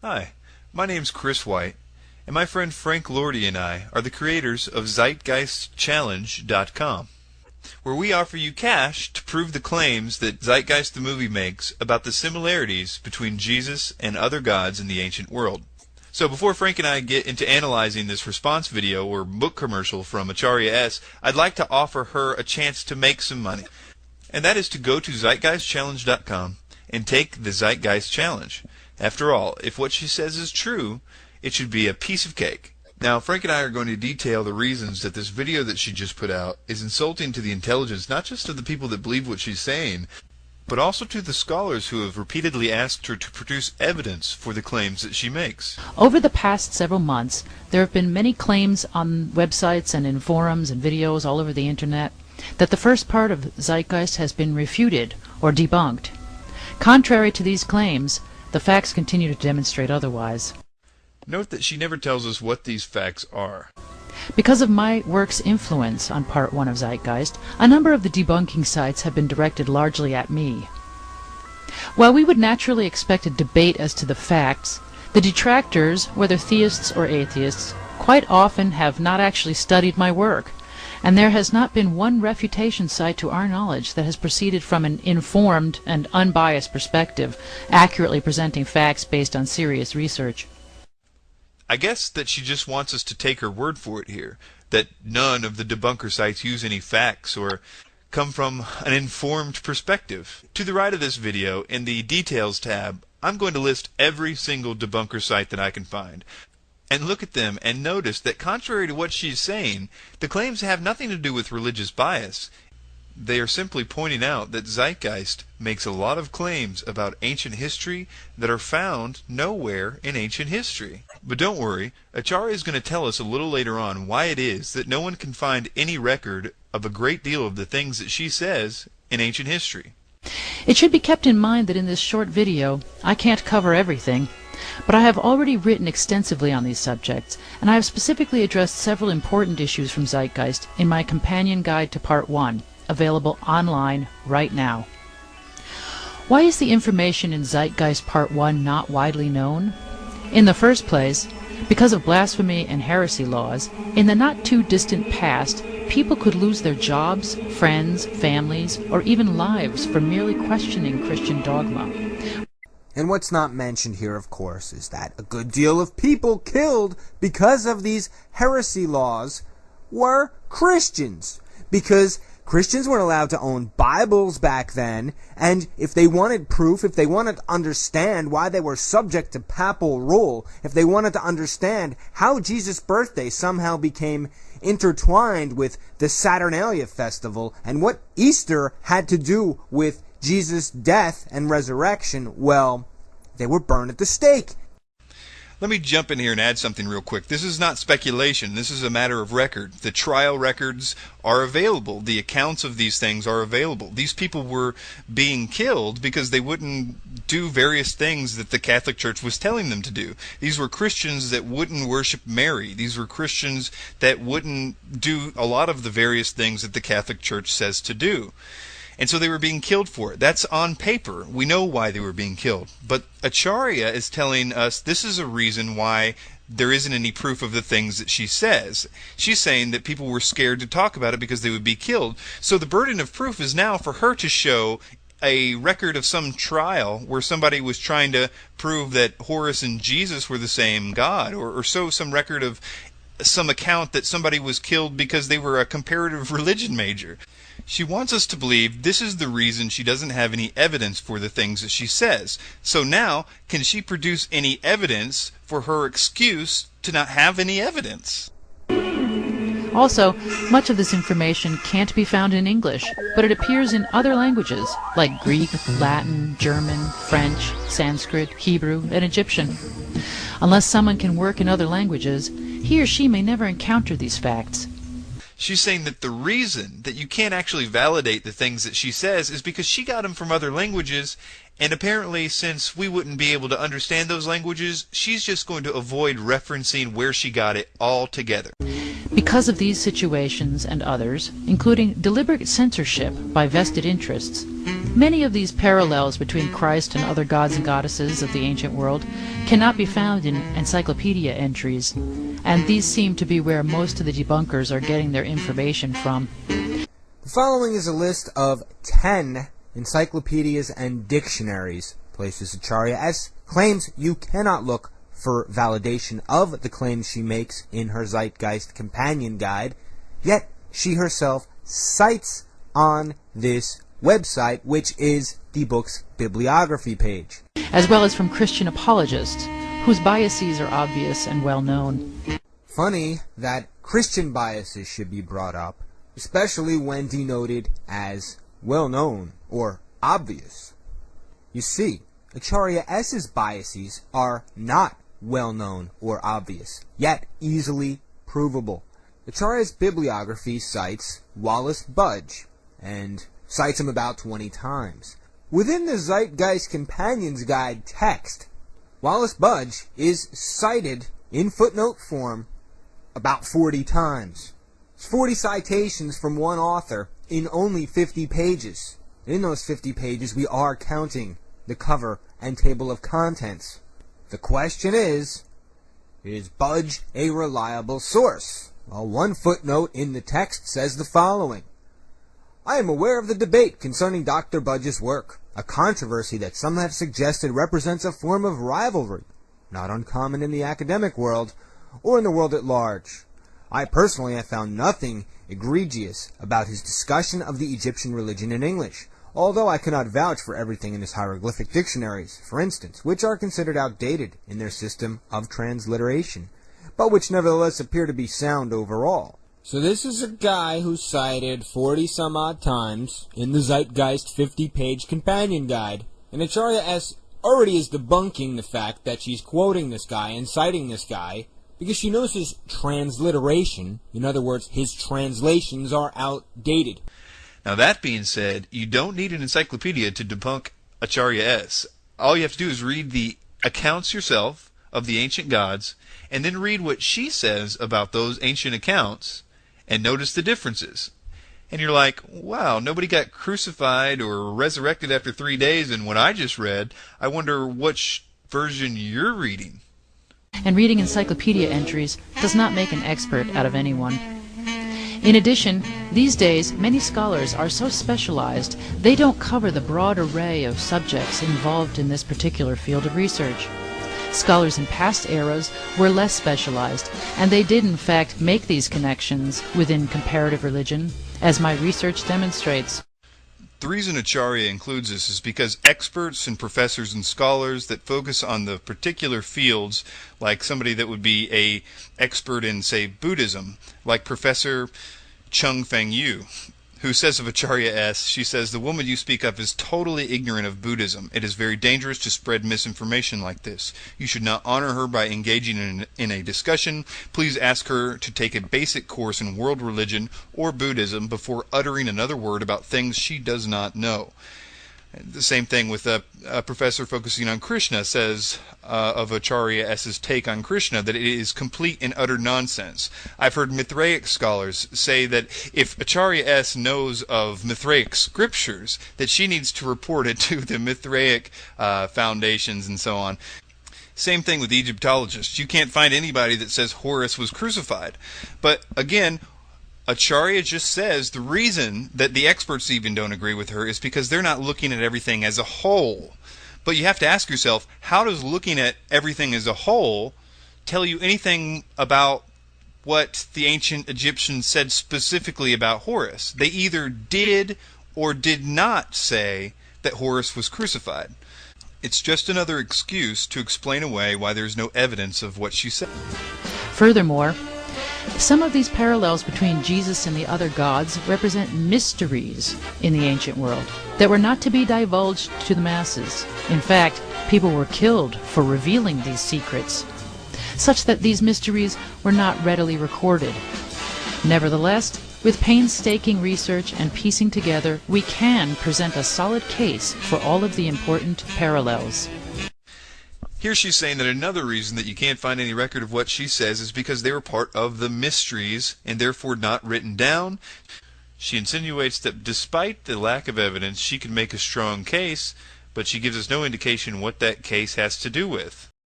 Hi, my name's Chris White, and my friend Frank Lordy and I are the creators of ZeitgeistChallenge.com, where we offer you cash to prove the claims that Zeitgeist the movie makes about the similarities between Jesus and other gods in the ancient world. So before Frank and I get into analyzing this response video or book commercial from Acharya S, I'd like to offer her a chance to make some money. And that is to go to ZeitgeistChallenge.com and take the Zeitgeist Challenge. After all, if what she says is true, it should be a piece of cake. Now, Frank and I are going to detail the reasons that this video that she just put out is insulting to the intelligence not just of the people that believe what she's saying, but also to the scholars who have repeatedly asked her to produce evidence for the claims that she makes. Over the past several months, there have been many claims on websites and in forums and videos all over the internet that the first part of Zeitgeist has been refuted or debunked. Contrary to these claims, the facts continue to demonstrate otherwise. Note that she never tells us what these facts are. Because of my work's influence on Part 1 of Zeitgeist, a number of the debunking sites have been directed largely at me. While we would naturally expect a debate as to the facts, the detractors, whether theists or atheists, quite often have not actually studied my work, and there has not been one refutation site to our knowledge that has proceeded from an informed and unbiased perspective, accurately presenting facts based on serious research. I guess that she just wants us to take her word for it here, that none of the debunker sites use any facts or come from an informed perspective. To the right of this video, in the Details tab, I'm going to list every single debunker site that I can find. And look at them and notice that contrary to what she's saying, the claims have nothing to do with religious bias. They are simply pointing out that Zeitgeist makes a lot of claims about ancient history that are found nowhere in ancient history. But don't worry, Acharya is going to tell us a little later on why it is that no one can find any record of a great deal of the things that she says in ancient history. It should be kept in mind that in this short video, I can't cover everything, but I have already written extensively on these subjects, and I have specifically addressed several important issues from Zeitgeist in my companion guide to Part 1, available online right now. Why is the information in Zeitgeist Part 1 not widely known? In the first place, because of blasphemy and heresy laws, in the not-too-distant past, people could lose their jobs, friends, families, or even lives for merely questioning Christian dogma. And what's not mentioned here, of course, is that a good deal of people killed because of these heresy laws were Christians. Because Christians weren't allowed to own Bibles back then, and if they wanted proof, if they wanted to understand why they were subject to papal rule, if they wanted to understand how Jesus' birthday somehow became intertwined with the Saturnalia festival, and what Easter had to do with Jesus' death and resurrection, well, they were burned at the stake. Let me jump in here and add something real quick. This is not speculation. This is a matter of record. The trial records are available. The accounts of these things are available. These people were being killed because they wouldn't do various things that the Catholic Church was telling them to do. These were Christians that wouldn't worship Mary. These were Christians that wouldn't do a lot of the various things that the Catholic Church says to do. And so they were being killed for it. That's on paper. We know why they were being killed. But Acharya is telling us this is a reason why there isn't any proof of the things that she says. She's saying that people were scared to talk about it because they would be killed. So the burden of proof is now for her to show a record of some trial where somebody was trying to prove that Horus and Jesus were the same God, or show some record of some account that somebody was killed because they were a comparative religion major. She wants us to believe this is the reason she doesn't have any evidence for the things that she says. So now, can she produce any evidence for her excuse to not have any evidence? Also, much of this information can't be found in English, but it appears in other languages, like Greek, Latin, German, French, Sanskrit, Hebrew, and Egyptian. Unless someone can work in other languages, he or she may never encounter these facts. She's saying that the reason that you can't actually validate the things that she says is because she got them from other languages, and apparently since we wouldn't be able to understand those languages, she's just going to avoid referencing where she got it altogether. Because of these situations and others, including deliberate censorship by vested interests, many of these parallels between Christ and other gods and goddesses of the ancient world cannot be found in encyclopedia entries, and these seem to be where most of the debunkers are getting their information from. The following is a list of 10 encyclopedias and dictionaries, places Acharya S claims you cannot look for validation of the claims she makes in her Zeitgeist Companion Guide, yet she herself cites on this website, which is the book's bibliography page. As well as from Christian apologists, whose biases are obvious and well known. Funny that Christian biases should be brought up, especially when denoted as well known or obvious. You see, Acharya S's biases are not well known or obvious, yet easily provable. Acharya's bibliography cites Wallace Budge, and cites him about 20 times. Within the Zeitgeist Companion's Guide text, Wallace Budge is cited in footnote form about 40 times. It's 40 citations from one author in only 50 pages. In those 50 pages, we are counting the cover and table of contents. The question is Budge a reliable source? Well, one footnote in the text says the following: I am aware of the debate concerning Dr. Budge's work, a controversy that some have suggested represents a form of rivalry, not uncommon in the academic world or in the world at large. I personally have found nothing egregious about his discussion of the Egyptian religion in English, although I cannot vouch for everything in his hieroglyphic dictionaries, for instance, which are considered outdated in their system of transliteration, but which nevertheless appear to be sound overall. So this is a guy who cited 40-some-odd times in the Zeitgeist 50-page companion guide, and Acharya S already is debunking the fact that she's quoting this guy and citing this guy because she knows his transliteration, in other words, his translations are outdated. Now that being said, you don't need an encyclopedia to debunk Acharya S. All you have to do is read the accounts yourself of the ancient gods, and then read what she says about those ancient accounts, and notice the differences. And you're like, wow, nobody got crucified or resurrected after 3 days in what I just read. I wonder which version you're reading. And reading encyclopedia entries does not make an expert out of anyone. In addition, these days, many scholars are so specialized they don't cover the broad array of subjects involved in this particular field of research. Scholars in past eras were less specialized, and they did in fact make these connections within comparative religion, as my research demonstrates. The reason Acharya includes this is because experts and professors and scholars that focus on the particular fields, like somebody that would be an expert in, say, Buddhism, like Professor Chung Feng Yu, who says of Acharya S, she says, the woman you speak of is totally ignorant of Buddhism. It is very dangerous to spread misinformation like this. You should not honor her by engaging in a discussion. Please ask her to take a basic course in world religion or Buddhism before uttering another word about things she does not know. The same thing with a professor focusing on Krishna says of Acharya S's take on Krishna that it is complete and utter nonsense. I've heard Mithraic scholars say that if Acharya S knows of Mithraic scriptures, that she needs to report it to the Mithraic foundations and so on. Same thing with Egyptologists. You can't find anybody that says Horus was crucified. But again, Acharya just says the reason that the experts even don't agree with her is because they're not looking at everything as a whole. But you have to ask yourself, how does looking at everything as a whole tell you anything about what the ancient Egyptians said specifically about Horus? They either did or did not say that Horus was crucified. It's just another excuse to explain away why there's no evidence of what she said. Furthermore, some of these parallels between Jesus and the other gods represent mysteries in the ancient world that were not to be divulged to the masses. In fact, people were killed for revealing these secrets, such that these mysteries were not readily recorded. Nevertheless, with painstaking research and piecing together, we can present a solid case for all of the important parallels. Here she's saying that another reason that you can't find any record of what she says is because they were part of the mysteries and therefore not written down. She insinuates that despite the lack of evidence, she can make a strong case, but she gives us no indication what that case has to do with.